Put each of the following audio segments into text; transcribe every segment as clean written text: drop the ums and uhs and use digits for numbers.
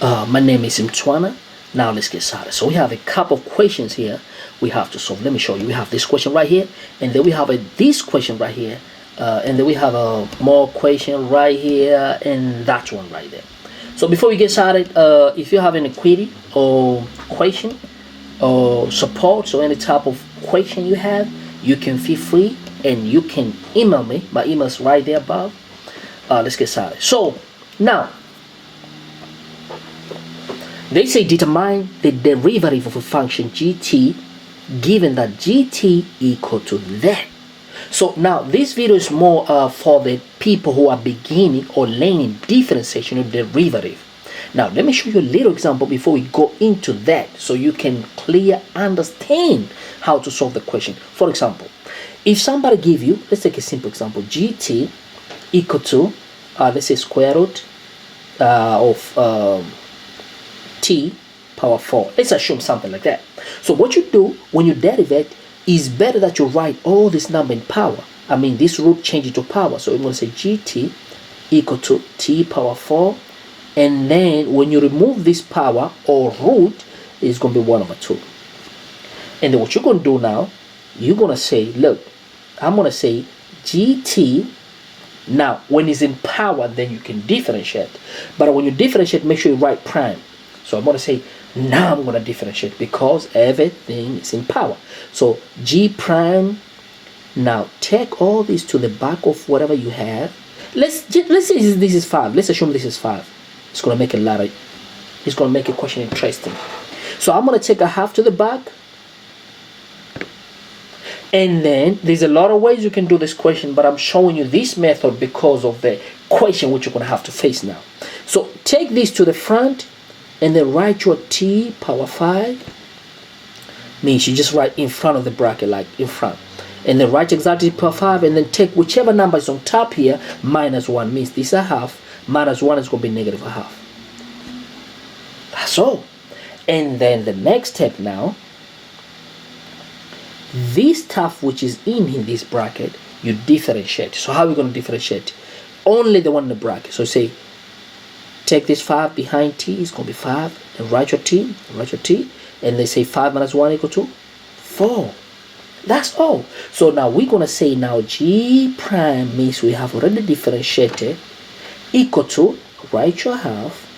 My name is Mtwana. Now let's get started. So we have a couple of questions here we have to solve. Let me show you. We have this question right here, and then we have this question right here, and then we have a more question right here, and that one right there. So before we get started, if you have any query or question or support or any type of question you have, you can feel free and you can email me. My email is right there above. Let's get started. So now they say determine the derivative of a function gt given that gt equal to that. So now this video is more for the people who are beginning or learning differentiation or derivative. Now let me show you a little example before we go into that, so you can clearly understand how to solve the question. For example, if somebody give you, let's take a simple example, gt equal to let's say square root of t power 4. Let's assume something like that. So what you do when you derivate is better that you write all this number in power. I mean this root change it to power. So we're going to say gt equal to t power 4, and then when you remove this power or root, it's going to be 1 over 2. And then what you're going to do now, you're going to say, look, I'm going to say gt. Now when it's in power, then you can differentiate, but when you differentiate, make sure you write prime. So I'm going to say, now I'm going to differentiate because everything is in power. So g prime, now take all this to the back of whatever you have. Let's say this is 5. Let's assume this is 5. It's going to make it's going to make a question interesting. So I'm going to take a half to the back. And then there's a lot of ways you can do this question, but I'm showing you this method because of the question which you're going to have to face now. So take this to the front, and then write your t power 5. Means you just write in front of the bracket, like in front, and then write exactly power 5, and then take whichever number is on top here minus 1. Means this is a half, minus 1 is going to be negative a half. That's all. And then the next step now, this stuff which is in this bracket, you differentiate. So how are we going to differentiate? Only the one in the bracket. So say take this 5 behind t, is going to be 5, and write your t, and they say 5 minus 1 equal to 4. That's all. So now we're going to say now g prime means we have already differentiated, equal to, write your half,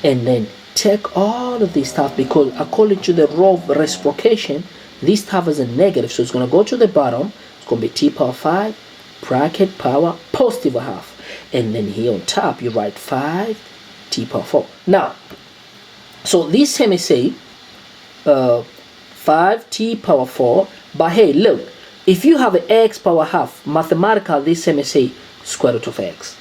and then take all of this stuff, because according to the law of reciprocation, this stuff is a negative, so it's going to go to the bottom. It's going to be t power 5, bracket power, positive a half. And then here on top, you write 5 t power 4. Now, so this time I say 5 t power 4. But hey, look, if you have an x power half, mathematical, this time I say square root of x.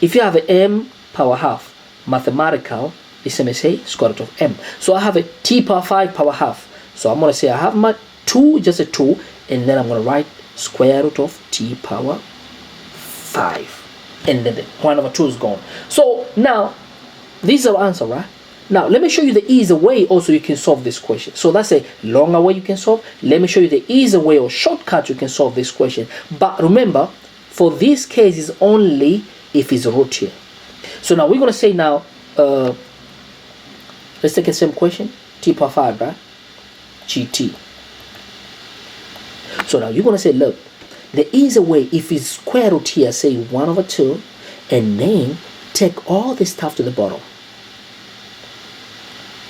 If you have an m power half, mathematical, this time I say square root of m. So I have a t power 5 power half. So I'm going to say I have my 2, just a 2, and then I'm going to write square root of t power 5. And then the 1 over 2 is gone. So now this is our answer, right? Now let me show you the easy way also you can solve this question. So that's a longer way you can solve. Let me show you the easy way or shortcut you can solve this question. But remember, for this case is only if it's a root here. So now we're going to say now, let's take the same question, t power 5, right? gt. So now you're going to say, look, the easy way, if it's square root here, say 1 over 2, and then take all this stuff to the bottom,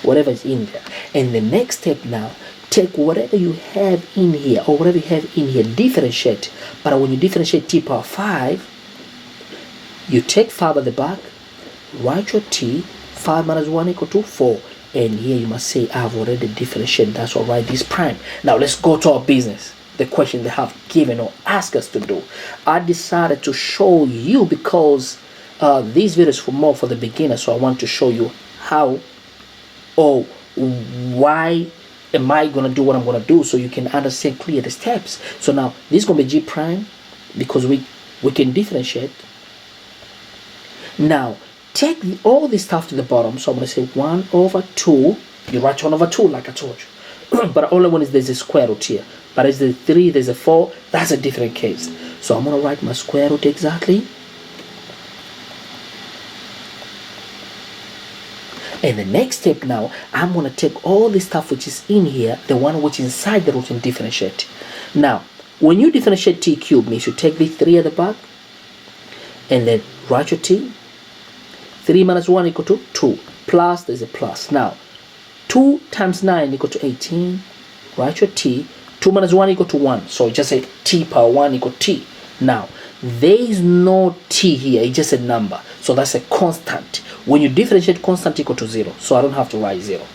whatever is in there. And the next step now, take whatever you have in here, or whatever you have in here, differentiate. But when you differentiate t power 5, you take 5 at the back, write your t, 5 minus 1 equal to 4. And here you must say, I've already differentiated, that's all right, this prime. Now let's go to our business. The question they have given or asked us to do. I decided to show you because this video is more for the beginner, so I want to show you how or why am I going to do what I'm going to do, so you can understand clear the steps. So now this is going to be g prime because we can differentiate. Now take all this stuff to the bottom, so I'm going to say 1 over 2. You write 1 over 2 like I told you. But only when there's a square root here. But is the 3, there's a 4, that's a different case. So I'm going to write my square root exactly. And the next step now, I'm going to take all the stuff which is in here, the one which is inside the root, and differentiate. Now, when you differentiate t cubed, means you take the 3 at the back, and then write your t. 3 minus 1 equal to 2. Plus, there's a plus. Now, 2 times 9 equal to 18. Write your t. 2 minus 1 equal to 1. So just say t power 1 equal t. Now, there is no t here. It's just a number. So that's a constant. When you differentiate, constant equal to 0. So I don't have to write 0.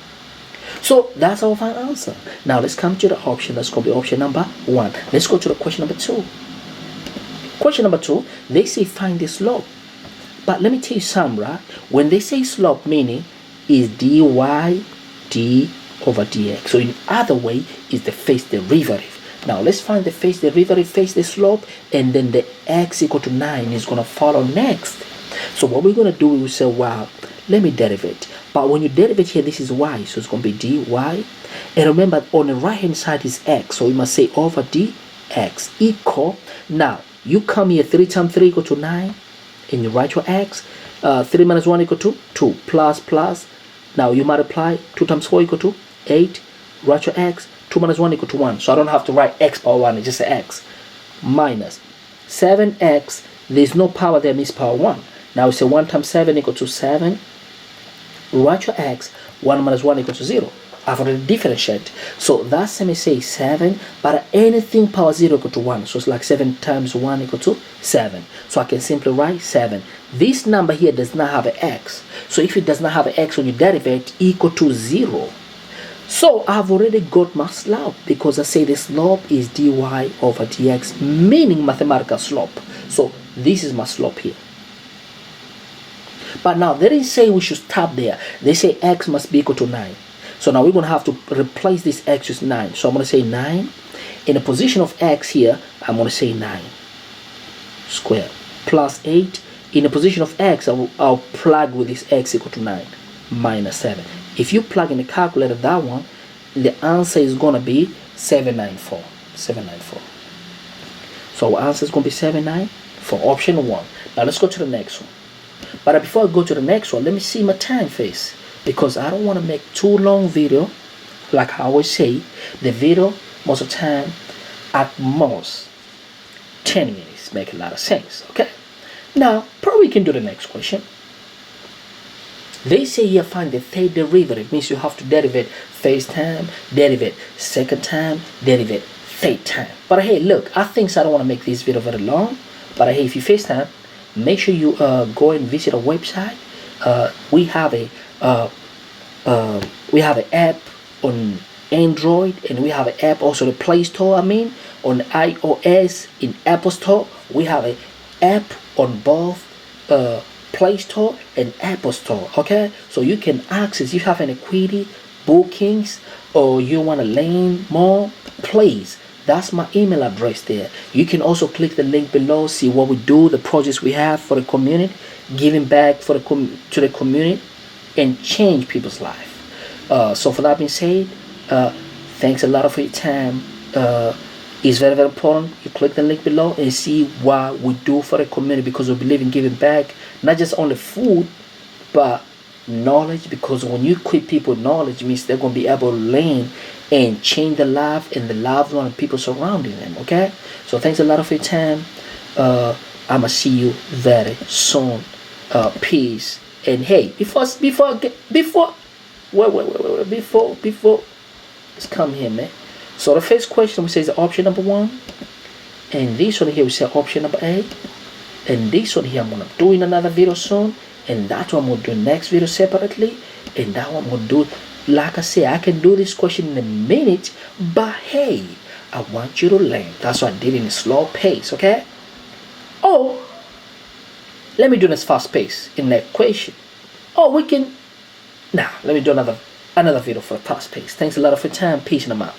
So that's our final answer. Now let's come to the option. That's going to be option number 1. Let's go to the question number 2. Question number 2, they say find the slope. But let me tell you something, right? When they say slope, meaning is dy d over dx. So in other way, is the phase derivative. Now let's find the phase derivative, phase the slope, and then the x equal to 9 is going to follow next. So what we're going to do, we will say, wow, let me derivate. But when you derivate here, this is y, so it's going to be dy. And remember, on the right hand side is x, so we must say over dx equal. Now, you come here, 3 times 3 equal to 9, and you write your x. 3 minus 1 equal to 2, plus. Now you multiply, 2 times 4 equal to 8. Write your x. 2 minus 1 equal to 1. So I don't have to write x power 1, it's just an x. Minus 7x, there's no power there, means power 1. Now we say 1 times 7 equal to 7. Write your x. 1 minus 1 equal to 0. I've already differentiated. So that's, let me say 7, but anything power 0 equal to 1. So it's like 7 times 1 equal to 7. So I can simply write 7. This number here does not have an x. So if it does not have an x, when you derivate, equal to 0. So I've already got my slope, because I say the slope is dy over dx, meaning mathematical slope. So this is my slope here. But now they didn't say we should stop there. They say x must be equal to 9. So now we're going to have to replace this x with 9. So I'm going to say 9. In the position of x here, I'm going to say 9 squared plus 8. In the position of x, I'll plug with this x equal to 9 minus 7. If you plug in the calculator that one, the answer is going to be 794. 794. So our answer is going to be 794, option 1. Now let's go to the next one. But before I go to the next one, let me see my time phase, because I don't want to make too long video. Like I always say, the video most of the time at most 10 minutes make a lot of sense. Okay, now probably we can do the next question. They say here find the third derivative, means you have to derivate first time, derivate second time, derivate third time. But hey, look, I think I don't want to make this video very long. But hey, if you first time, make sure you go and visit our website. We have an app on Android, and we have an app also the Play Store. I mean, on iOS in Apple Store. We have an app on both Play Store and Apple Store. Okay, so you can access. If you have any query, bookings, or you want to learn more, please. That's my email address there. You can also click the link below, see what we do, the projects we have for the community, giving back to the community, and change people's life. So for that being said, thanks a lot for your time. It's very, very important. You click the link below and see what we do for the community, because we believe in giving back, not just only food, but knowledge. Because when you equip people with knowledge, it means they're going to be able to learn and change the life and the loved one and people surrounding them. Okay, so thanks a lot for your time. I'ma see you very soon. Peace. And hey, before let's come here, man. So the first question we say is option number 1, and this one here we say option number A, and this one here I'm gonna do in another video soon, and that one I'm gonna do next video separately, and that one I'm gonna do. Like I say, I can do this question in a minute, but hey, I want you to learn. That's why I did it in a slow pace, okay? Oh, let me do this fast pace in that equation. Oh, we can. Nah, let me do another video for a fast pace. Thanks a lot for your time. Peace and I'm out.